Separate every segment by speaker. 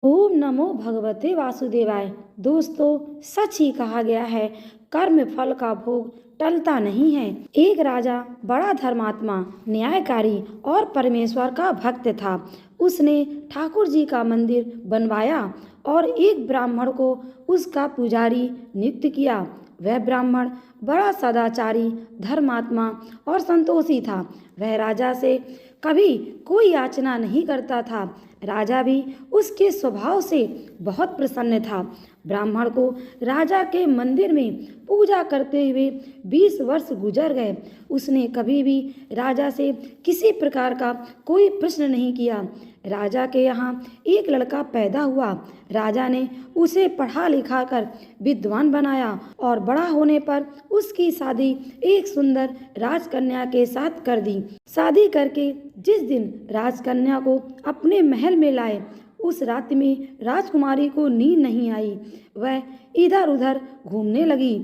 Speaker 1: ओम नमो भगवते वासुदेवाय। दोस्तों, सच ही कहा गया है, कर्म फल का भोग टलता नहीं है। एक राजा बड़ा धर्मात्मा, न्यायकारी और परमेश्वर का भक्त था। उसने ठाकुर जी का मंदिर बनवाया और एक ब्राह्मण को उसका पुजारी नियुक्त किया। वह ब्राह्मण बड़ा सदाचारी, धर्मात्मा और संतोषी था। वह राजा से कभी कोई याचना नहीं करता था। राजा भी उसके स्वभाव से बहुत प्रसन्न था। ब्राह्मण को राजा के मंदिर में पूजा करते हुए 20 वर्ष गुजर गए। उसने कभी भी राजा से किसी प्रकार का कोई प्रश्न नहीं किया। राजा के यहाँ एक लड़का पैदा हुआ। राजा ने उसे पढ़ा लिखा कर विद्वान बनाया और बड़ा होने पर उसकी शादी एक सुंदर राजकन्या के साथ कर दी। शादी करके जिस दिन राजकन्या को अपने महल में लाए, उस रात में राजकुमारी को नींद नहीं आई। वह इधर उधर घूमने लगी।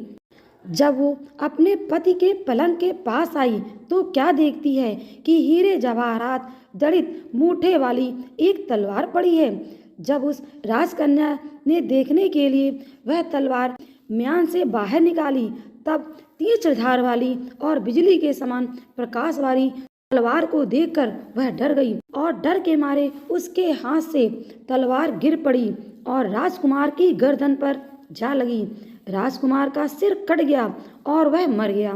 Speaker 1: जब वो अपने पति के पलंग के पास आई तो क्या देखती है कि हीरे जवाहरात जड़ित मूठे वाली एक तलवार पड़ी है। जब उस राजकन्या ने देखने के लिए वह तलवार म्यान से बाहर निकाली, तब तीक्ष्ण धार वाली और बिजली के समान प्रकाश वाली तलवार को देखकर वह डर गई और डर के मारे उसके हाथ से तलवार गिर पड़ी और राजकुमार की गर्दन पर जा लगी। राजकुमार का सिर कट गया और वह मर गया।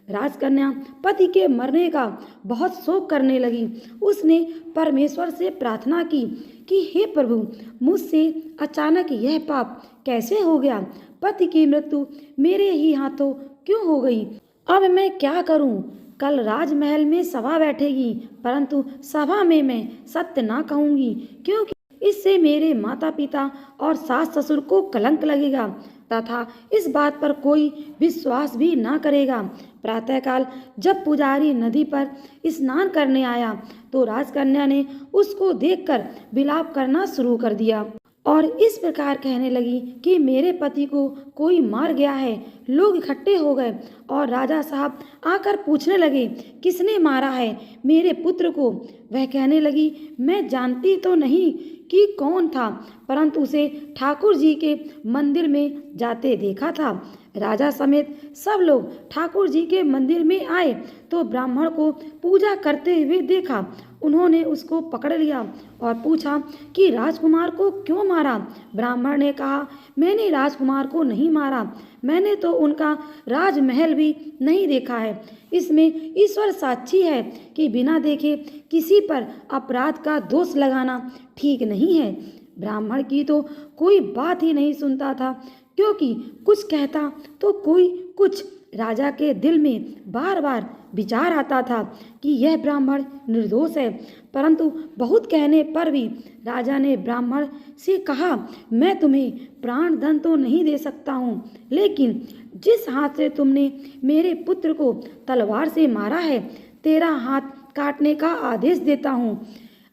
Speaker 1: राजकन्या पति के मरने का बहुत शोक करने लगी। उसने परमेश्वर से प्रार्थना की कि हे प्रभु, मुझसे अचानक यह पाप कैसे हो गया? पति की मृत्यु मेरे ही हाथों क्यों हो गई? अब मैं क्या करूं? कल राजमहल में सभा बैठेगी, परंतु सभा में मैं सत्य ना कहूंगी, क्योंकि इससे मेरे माता पिता और सास ससुर को कलंक लगेगा तथा इस बात पर कोई विश्वास भी ना करेगा। प्रातःकाल जब पुजारी नदी पर स्नान करने आया तो राजकन्या ने उसको देखकर विलाप करना शुरू कर दिया और इस प्रकार कहने लगी कि मेरे पति को कोई मार गया है। लोग इकट्ठे हो गए और राजा साहब आकर पूछने लगे, किसने मारा है मेरे पुत्र को? वह कहने लगी, मैं जानती तो नहीं कि कौन था, परंतु उसे ठाकुर जी के मंदिर में जाते देखा था। राजा समेत सब लोग ठाकुर जी के मंदिर में आए तो ब्राह्मण को पूजा करते हुए देखा। उन्होंने उसको पकड़ लिया और पूछा कि राजकुमार को क्यों मारा? ब्राह्मण ने कहा, मैंने राजकुमार को नहीं मारा, मैंने तो उनका राजमहल भी नहीं देखा है। इसमें ईश्वर साक्षी है कि बिना देखे किसी पर अपराध का दोष लगाना ठीक नहीं है। ब्राह्मण की तो कोई बात ही नहीं सुनता था, क्योंकि कुछ कहता तो कोई कुछ। राजा के दिल में बार बार विचार आता था कि यह ब्राह्मण निर्दोष है, परंतु बहुत कहने पर भी राजा ने ब्राह्मण से कहा, मैं तुम्हें प्राण धन तो नहीं दे सकता हूँ, लेकिन जिस हाथ से तुमने मेरे पुत्र को तलवार से मारा है, तेरा हाथ काटने का आदेश देता हूँ।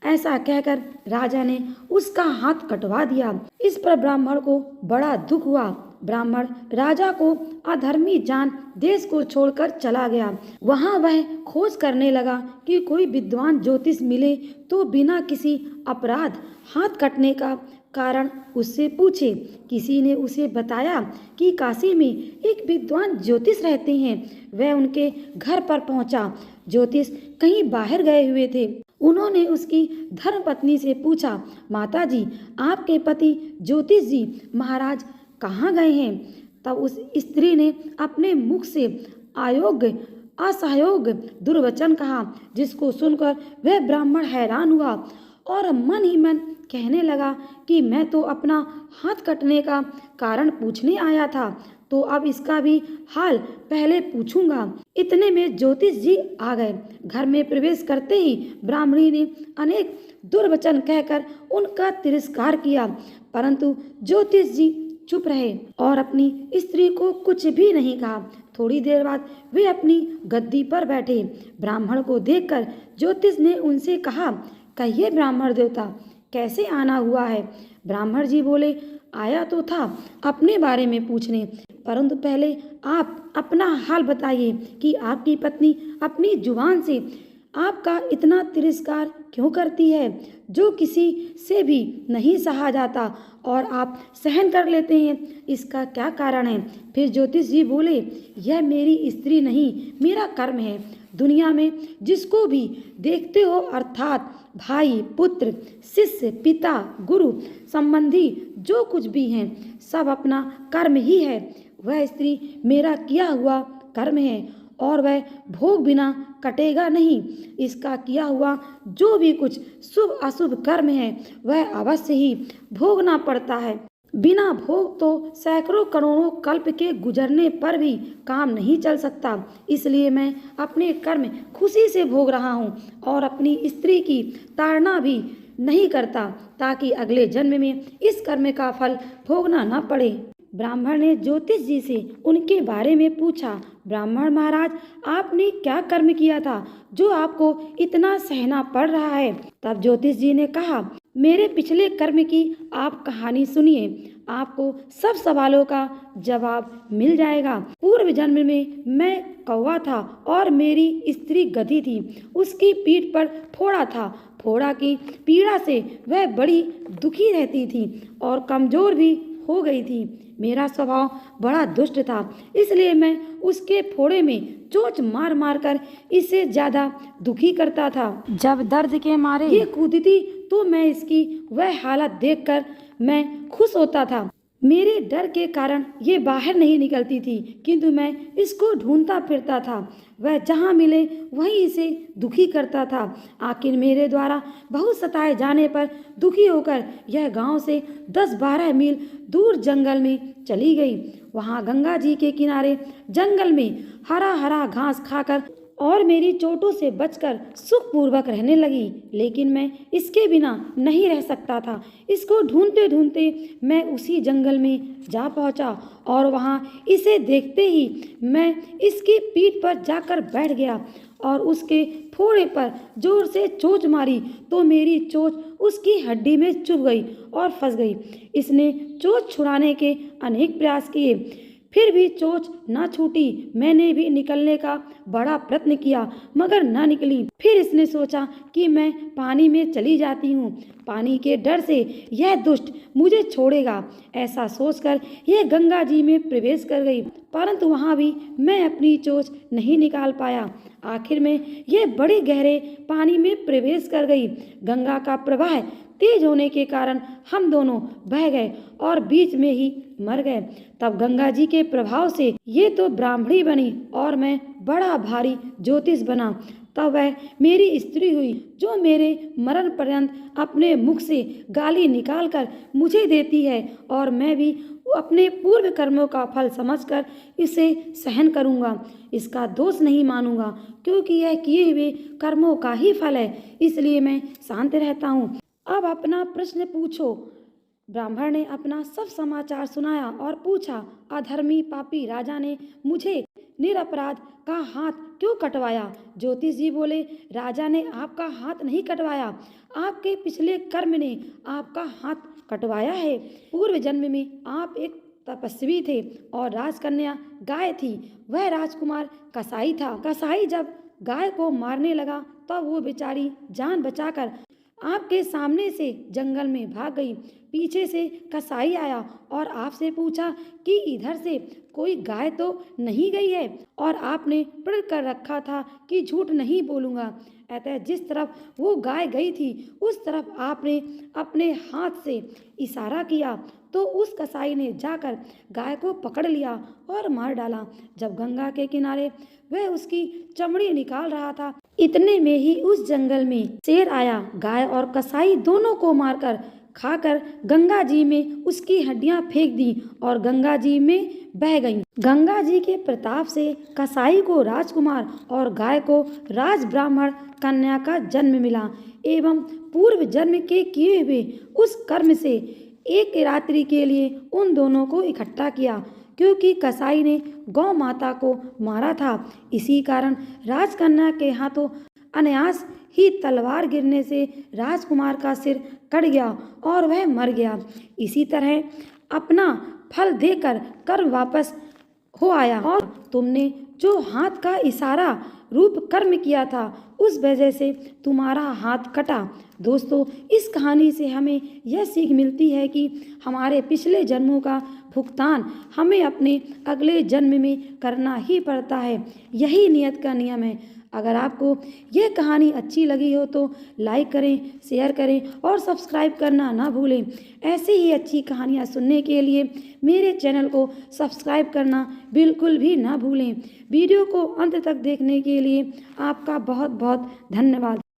Speaker 1: ऐसा कहकर राजा ने उसका हाथ कटवा दिया। इस पर ब्राह्मण को बड़ा दुख हुआ। ब्राह्मण राजा को अधर्मी जान देश को छोड़कर चला गया। वहां वह खोज करने लगा कि कोई विद्वान ज्योतिष मिले तो बिना किसी अपराध हाथ कटने का कारण उससे पूछे। किसी ने उसे बताया कि काशी में एक विद्वान ज्योतिष रहते हैं। वह उनके घर पर पहुंचा। ज्योतिष कहीं बाहर गए हुए थे। उन्होंने उसकी धर्मपत्नी से पूछा, माता जी, आपके पति ज्योतिष जी महाराज कहाँ गए हैं? तब उस स्त्री ने अपने मुख से अयोग्य, असहयोग दुर्वचन कहा, जिसको सुनकर वह ब्राह्मण हैरान हुआ और मन ही मन कहने लगा कि मैं तो अपना हाथ कटने का कारण पूछने आया था, तो अब इसका भी हाल पहले पूछूंगा। इतने में ज्योतिष जी आ गए। घर में प्रवेश करते ही ब्राह्मणी ने अनेक दुर्वचन कहकर उनका तिरस्कार किया, परंतु ज्योतिष जी चुप रहे और अपनी स्त्री को कुछ भी नहीं कहा। थोड़ी देर बाद वे अपनी गद्दी पर बैठे। ब्राह्मण को देखकर ज्योतिष ने उनसे कहा, कहिए ब्राह्मण देवता, कैसे आना हुआ है? ब्राह्मण जी बोले, आया तो था अपने बारे में पूछने, परंतु पहले आप अपना हाल बताइए कि आपकी पत्नी अपनी जुबान से आपका इतना तिरस्कार क्यों करती है, जो किसी से भी नहीं सहा जाता और आप सहन कर लेते हैं, इसका क्या कारण है? फिर ज्योतिष जी बोले, यह मेरी स्त्री नहीं, मेरा कर्म है। दुनिया में जिसको भी देखते हो, अर्थात भाई, पुत्र, शिष्य, पिता, गुरु, संबंधी, जो कुछ भी हैं, सब अपना कर्म ही है। वह स्त्री मेरा किया हुआ कर्म है और वह भोग बिना कटेगा नहीं। इसका किया हुआ जो भी कुछ शुभ अशुभ कर्म है, वह अवश्य ही भोगना पड़ता है। बिना भोग तो सैकड़ों करोड़ों कल्प के गुजरने पर भी काम नहीं चल सकता। इसलिए मैं अपने कर्म खुशी से भोग रहा हूँ और अपनी स्त्री की ताड़ना भी नहीं करता, ताकि अगले जन्म में इस कर्म का फल भोगना न पड़े। ब्राह्मण ने ज्योतिष जी से उनके बारे में पूछा। ब्राह्मण महाराज, आपने क्या कर्म किया था जो आपको इतना सहना पड़ रहा है? तब ज्योतिष जी ने कहा, मेरे पिछले कर्म की आप कहानी सुनिए, आपको सब सवालों का जवाब मिल जाएगा। पूर्व जन्म में मैं कौवा था और मेरी स्त्री गधी थी। उसकी पीठ पर फोड़ा था। फोड़ा की पीड़ा से वह बड़ी दुखी रहती थी और कमजोर भी हो गई थी। मेरा स्वभाव बड़ा दुष्ट था, इसलिए मैं उसके फोड़े में चोंच मार मार कर इसे ज्यादा दुखी करता था। जब दर्द के मारे ये कूदती तो मैं इसकी वह हालत देखकर मैं खुश होता था। मेरे डर के कारण ये बाहर नहीं निकलती थी, किंतु मैं इसको ढूंढता फिरता था। वह जहाँ मिले वहीं इसे दुखी करता था। आखिर मेरे द्वारा बहुत सताए जाने पर दुखी होकर यह गांव से 10-12 मील दूर जंगल में चली गई। वहाँ गंगा जी के किनारे जंगल में हरा हरा घास खाकर और मेरी चोटों से बचकर सुखपूर्वक रहने लगी। लेकिन मैं इसके बिना नहीं रह सकता था। इसको ढूंढते ढूंढते मैं उसी जंगल में जा पहुंचा और वहां इसे देखते ही मैं इसकी पीठ पर जाकर बैठ गया और उसके फोड़े पर जोर से चोंच मारी तो मेरी चोंच उसकी हड्डी में चुभ गई और फंस गई। इसने चोंच छुड़ाने के अनेक प्रयास किए, फिर भी चोंच न छूटी। मैंने भी निकलने का बड़ा प्रयत्न किया, मगर न निकली। फिर इसने सोचा कि मैं पानी में चली जाती हूँ, पानी के डर से यह दुष्ट मुझे छोड़ेगा। ऐसा सोचकर यह गंगा जी में प्रवेश कर गई, परंतु वहाँ भी मैं अपनी चोंच नहीं निकाल पाया। आखिर में यह बड़े गहरे पानी में प्रवेश कर गई। गंगा का प्रवाह तेज होने के कारण हम दोनों बह गए और बीच में ही मर गए। तब गंगा जी के प्रभाव से ये तो ब्राह्मणी बनी और मैं बड़ा भारी ज्योतिष बना। तब वह मेरी स्त्री हुई, जो मेरे मरण पर्यंत अपने मुख से गाली निकालकर मुझे देती है और मैं भी अपने पूर्व कर्मों का फल समझकर इसे सहन करूंगा। इसका दोष नहीं मानूंगा, क्योंकि यह किए हुए कर्मों का ही फल है। इसलिए मैं शांत रहता हूँ। अब अपना प्रश्न पूछो। ब्राह्मण ने अपना सब समाचार सुनाया और पूछा, अधर्मी पापी राजा ने मुझे निरपराध का हाथ क्यों कटवाया? ज्योतिष जी बोले, राजा ने आपका हाथ नहीं कटवाया, आपके पिछले कर्म ने आपका हाथ कटवाया है। पूर्व जन्म में आप एक तपस्वी थे और राजकन्या गाय थी। वह राजकुमार कसाई था। कसाई जब गाय को मारने लगा तब वो बेचारी जान बचाकर आपके सामने से जंगल में भाग गई। पीछे से कसाई आया और आपसे पूछा कि इधर से कोई गाय तो नहीं गई है, और आपने प्रण कर रखा था कि झूठ नहीं बोलूँगा। अतः जिस तरफ वो गाय गई थी उस तरफ आपने अपने हाथ से इशारा किया तो उस कसाई ने जाकर गाय को पकड़ लिया और मार डाला। जब गंगा के किनारे वह उसकी चमड़ी निकाल रहा था, इतने में ही उस जंगल में शेर आया। गाय और कसाई दोनों को मारकर खाकर गंगा जी में उसकी हड्डियां फेंक दी और गंगा जी में बह गईं। गंगा जी के प्रताप से कसाई को राजकुमार और गाय को राज ब्राह्मण कन्या का जन्म मिला एवं पूर्व जन्म के किए हुए उस कर्म से एक रात्रि के लिए उन दोनों को इकट्ठा किया, क्योंकि कसाई ने गौ माता को मारा था। इसी कारण राजकन्या के हाथों अनायास ही तलवार गिरने से राजकुमार का सिर कट गया और वह मर गया। इसी तरह अपना फल देकर कर्म वापस हो आया और तुमने जो हाथ का इशारा रूप कर्म किया था, उस वजह से तुम्हारा हाथ कटा। दोस्तों, इस कहानी से हमें यह सीख मिलती है कि हमारे पिछले जन्मों का भुगतान हमें अपने अगले जन्म में करना ही पड़ता है। यही नियत का नियम है। अगर आपको यह कहानी अच्छी लगी हो तो लाइक करें, शेयर करें और सब्सक्राइब करना ना भूलें। ऐसी ही अच्छी कहानियाँ सुनने के लिए मेरे चैनल को सब्सक्राइब करना बिल्कुल भी ना भूलें। वीडियो को अंत तक देखने के लिए आपका बहुत बहुत धन्यवाद।